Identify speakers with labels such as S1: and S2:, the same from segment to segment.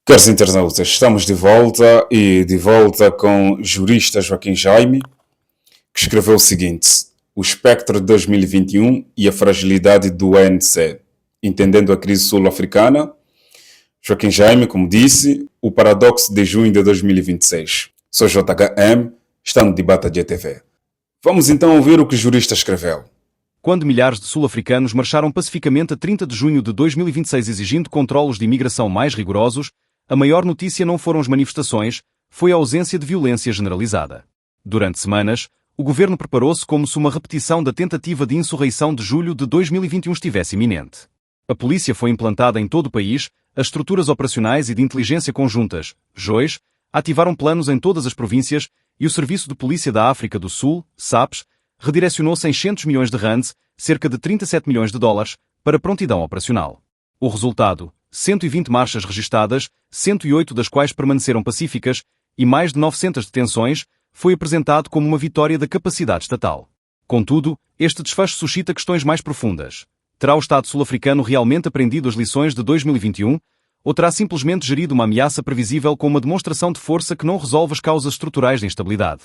S1: Caros internautas, estamos de volta com jurista Joaquim Jaime, que escreveu o seguinte: o espectro de 2021 e a fragilidade do ANC, entendendo a crise sul-africana. Joaquim Jaime, como disse, o paradoxo de junho de 2026. Sou JHM, está no Debate GTV. Vamos então ouvir o que o jurista escreveu.
S2: Quando milhares de sul-africanos marcharam pacificamente a 30 de junho de 2026 exigindo controlos de imigração mais rigorosos, a maior notícia não foram as manifestações, foi a ausência de violência generalizada. Durante semanas, o governo preparou-se como se uma repetição da tentativa de insurreição de julho de 2021 estivesse iminente. A polícia foi implantada em todo o país, as estruturas operacionais e de inteligência conjuntas, JOIS, ativaram planos em todas as províncias e o Serviço de Polícia da África do Sul, SAPS, redirecionou 600 milhões de rands, cerca de 37 milhões de dólares, para prontidão operacional. O resultado: 120 marchas registadas, 108 das quais permaneceram pacíficas, e mais de 900 detenções, foi apresentado como uma vitória da capacidade estatal. Contudo, este desfecho suscita questões mais profundas. Terá o Estado sul-africano realmente aprendido as lições de 2021, ou terá simplesmente gerido uma ameaça previsível com uma demonstração de força que não resolve as causas estruturais da instabilidade?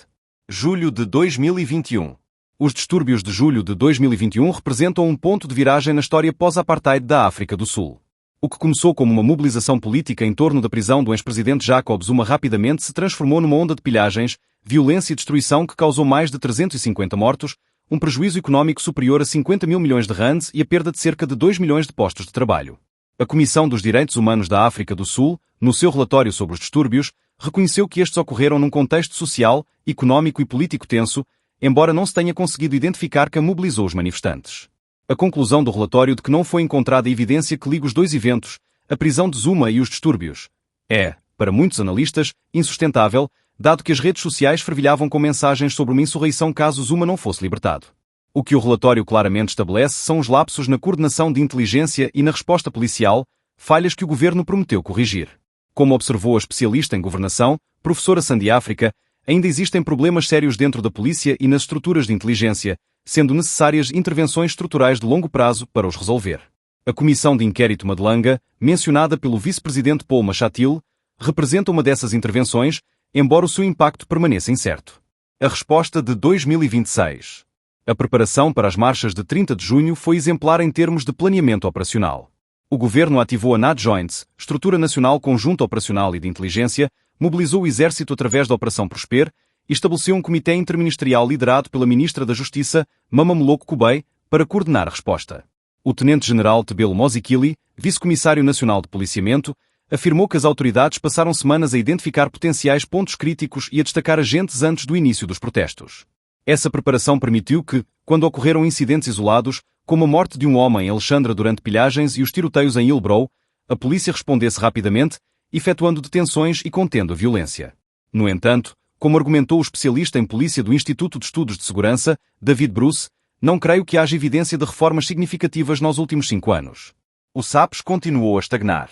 S2: Julho de 2021. Os distúrbios de julho de 2021 representam um ponto de viragem na história pós-apartheid da África do Sul. O que começou como uma mobilização política em torno da prisão do ex-presidente Jacob Zuma rapidamente se transformou numa onda de pilhagens, violência e destruição que causou mais de 350 mortos, um prejuízo económico superior a 50 mil milhões de rands e a perda de cerca de 2 milhões de postos de trabalho. A Comissão dos Direitos Humanos da África do Sul, no seu relatório sobre os distúrbios, reconheceu que estes ocorreram num contexto social, económico e político tenso, embora não se tenha conseguido identificar quem mobilizou os manifestantes. A conclusão do relatório de que não foi encontrada evidência que ligue os dois eventos, a prisão de Zuma e os distúrbios, é, para muitos analistas, insustentável, dado que as redes sociais fervilhavam com mensagens sobre uma insurreição caso Zuma não fosse libertado. O que o relatório claramente estabelece são os lapsos na coordenação de inteligência e na resposta policial, falhas que o governo prometeu corrigir. Como observou a especialista em governação, professora Sandy África, ainda existem problemas sérios dentro da polícia e nas estruturas de inteligência, sendo necessárias intervenções estruturais de longo prazo para os resolver. A Comissão de Inquérito Madlanga, mencionada pelo vice-presidente Paul Mashatile, representa uma dessas intervenções, embora o seu impacto permaneça incerto. A resposta de 2026. A preparação para as marchas de 30 de junho foi exemplar em termos de planeamento operacional. O governo ativou a NADJOINTS, Estrutura Nacional Conjunta Operacional e de Inteligência, mobilizou o Exército através da Operação Prosper e estabeleceu um comitê interministerial liderado pela Ministra da Justiça, Mamamoloko Kubey, para coordenar a resposta. O Tenente-General Tebelo Mozikili, Vice-Comissário Nacional de Policiamento, afirmou que as autoridades passaram semanas a identificar potenciais pontos críticos e a destacar agentes antes do início dos protestos. Essa preparação permitiu que, quando ocorreram incidentes isolados, como a morte de um homem em Alexandra durante pilhagens e os tiroteios em Hillbrow, a polícia respondesse rapidamente, efetuando detenções e contendo a violência. No entanto, como argumentou o especialista em polícia do Instituto de Estudos de Segurança, David Bruce, não creio que haja evidência de reformas significativas nos últimos 5 anos. O SAPS continuou a estagnar.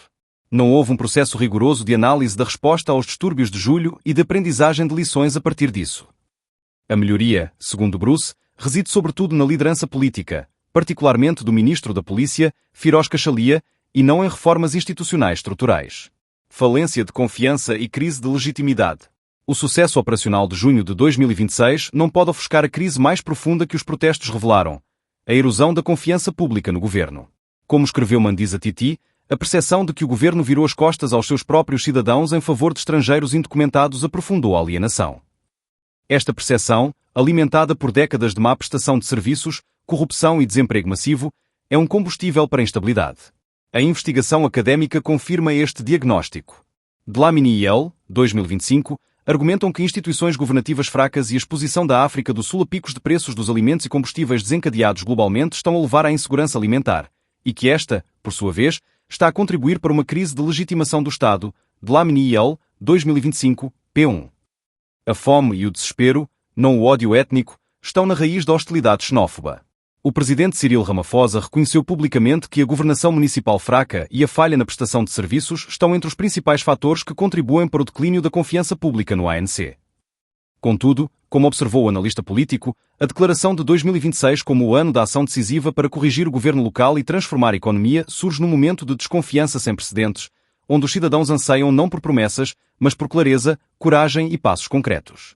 S2: Não houve um processo rigoroso de análise da resposta aos distúrbios de julho e de aprendizagem de lições a partir disso. A melhoria, segundo Bruce, reside sobretudo na liderança política, particularmente do ministro da Polícia, Firoz Kachalia, e não em reformas institucionais estruturais. Falência de confiança e crise de legitimidade. O sucesso operacional de junho de 2026 não pode ofuscar a crise mais profunda que os protestos revelaram: a erosão da confiança pública no governo. Como escreveu Mandisa Titi, a percepção de que o governo virou as costas aos seus próprios cidadãos em favor de estrangeiros indocumentados aprofundou a alienação. Esta percepção, alimentada por décadas de má prestação de serviços, corrupção e desemprego massivo, é um combustível para a instabilidade. A investigação académica confirma este diagnóstico. Dlamini e El, 2025, argumentam que instituições governativas fracas e a exposição da África do Sul a picos de preços dos alimentos e combustíveis desencadeados globalmente estão a levar à insegurança alimentar, e que esta, por sua vez, está a contribuir para uma crise de legitimação do Estado. Dlamini e El, 2025, p1. A fome e o desespero, não o ódio étnico, estão na raiz da hostilidade xenófoba. O presidente Cyril Ramaphosa reconheceu publicamente que a governação municipal fraca e a falha na prestação de serviços estão entre os principais fatores que contribuem para o declínio da confiança pública no ANC. Contudo, como observou o analista político, a declaração de 2026 como o ano da ação decisiva para corrigir o governo local e transformar a economia surge num momento de desconfiança sem precedentes, onde os cidadãos anseiam não por promessas, mas por clareza, coragem e passos concretos.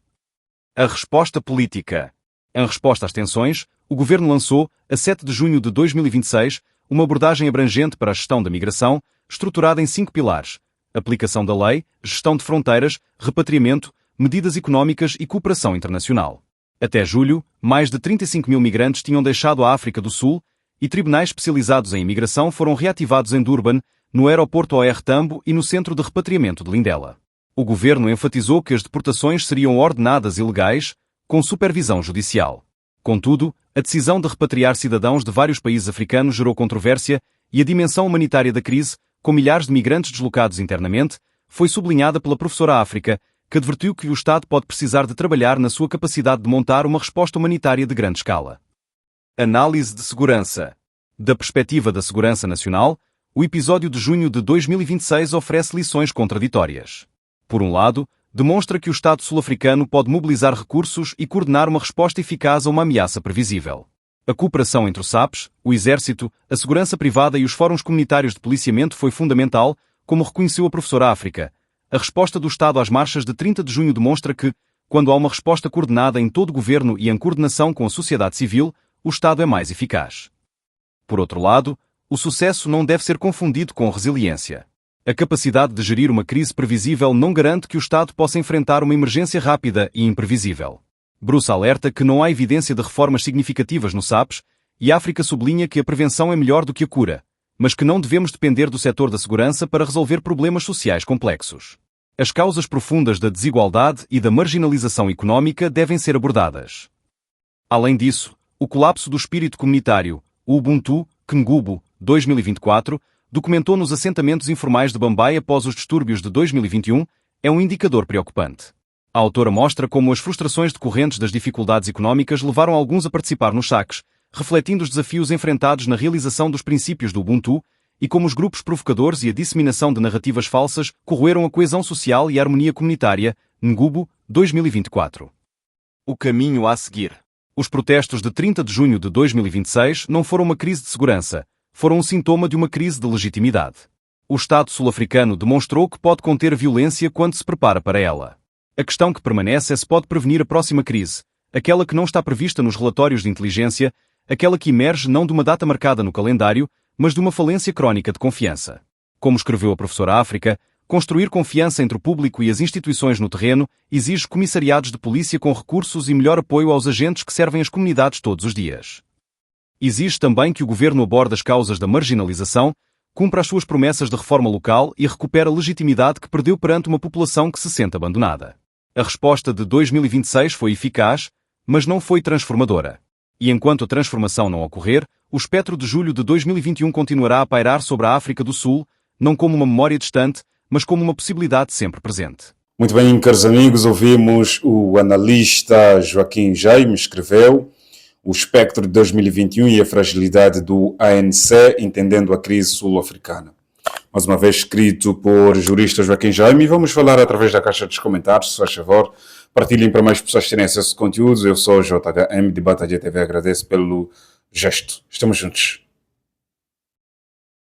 S2: A resposta política. Em resposta às tensões, o governo lançou, a 7 de junho de 2026, uma abordagem abrangente para a gestão da migração, estruturada em 5 pilares: aplicação da lei, gestão de fronteiras, repatriamento, medidas económicas e cooperação internacional. Até julho, mais de 35 mil migrantes tinham deixado a África do Sul e tribunais especializados em imigração foram reativados em Durban, no aeroporto OR Tambo e no centro de repatriamento de Lindela. O governo enfatizou que as deportações seriam ordenadas e legais, com supervisão judicial. Contudo, a decisão de repatriar cidadãos de vários países africanos gerou controvérsia e a dimensão humanitária da crise, com milhares de migrantes deslocados internamente, foi sublinhada pela professora África, que advertiu que o Estado pode precisar de trabalhar na sua capacidade de montar uma resposta humanitária de grande escala. Análise de segurança. Da perspectiva da segurança nacional, o episódio de junho de 2026 oferece lições contraditórias. Por um lado, demonstra que o Estado sul-africano pode mobilizar recursos e coordenar uma resposta eficaz a uma ameaça previsível. A cooperação entre o SAPS, o Exército, a segurança privada e os fóruns comunitários de policiamento foi fundamental, como reconheceu a professora África. A resposta do Estado às marchas de 30 de junho demonstra que, quando há uma resposta coordenada em todo o governo e em coordenação com a sociedade civil, o Estado é mais eficaz. Por outro lado, o sucesso não deve ser confundido com resiliência. A capacidade de gerir uma crise previsível não garante que o Estado possa enfrentar uma emergência rápida e imprevisível. Bruce alerta que não há evidência de reformas significativas no SAPS e a África sublinha que a prevenção é melhor do que a cura, mas que não devemos depender do setor da segurança para resolver problemas sociais complexos. As causas profundas da desigualdade e da marginalização económica devem ser abordadas. Além disso, o colapso do espírito comunitário, o Ubuntu, Ngubu, 2024, documentou nos assentamentos informais de Bambai após os distúrbios de 2021, é um indicador preocupante. A autora mostra como as frustrações decorrentes das dificuldades económicas levaram alguns a participar nos saques, refletindo os desafios enfrentados na realização dos princípios do Ubuntu e como os grupos provocadores e a disseminação de narrativas falsas corroeram a coesão social e a harmonia comunitária. Ngubu, 2024. O caminho a seguir. Os protestos de 30 de junho de 2026 não foram uma crise de segurança, foram um sintoma de uma crise de legitimidade. O Estado sul-africano demonstrou que pode conter violência quando se prepara para ela. A questão que permanece é se pode prevenir a próxima crise, aquela que não está prevista nos relatórios de inteligência, aquela que emerge não de uma data marcada no calendário, mas de uma falência crónica de confiança. Como escreveu a professora África, construir confiança entre o público e as instituições no terreno exige comissariados de polícia com recursos e melhor apoio aos agentes que servem as comunidades todos os dias. Exige também que o governo aborde as causas da marginalização, cumpra as suas promessas de reforma local e recupere a legitimidade que perdeu perante uma população que se sente abandonada. A resposta de 2026 foi eficaz, mas não foi transformadora. E enquanto a transformação não ocorrer, o espectro de julho de 2021 continuará a pairar sobre a África do Sul, não como uma memória distante, mas como uma possibilidade sempre presente.
S1: Muito bem, caros amigos, ouvimos o analista Joaquim Jaime, escreveu o espectro de 2021 e a fragilidade do ANC, entendendo a crise sul-africana. Mais uma vez escrito por jurista Joaquim Jaime, e vamos falar através da caixa dos comentários, se faz favor, partilhem para mais pessoas terem acesso a conteúdos. Eu sou o JHM de Batalha TV, agradeço pelo gesto. Estamos juntos.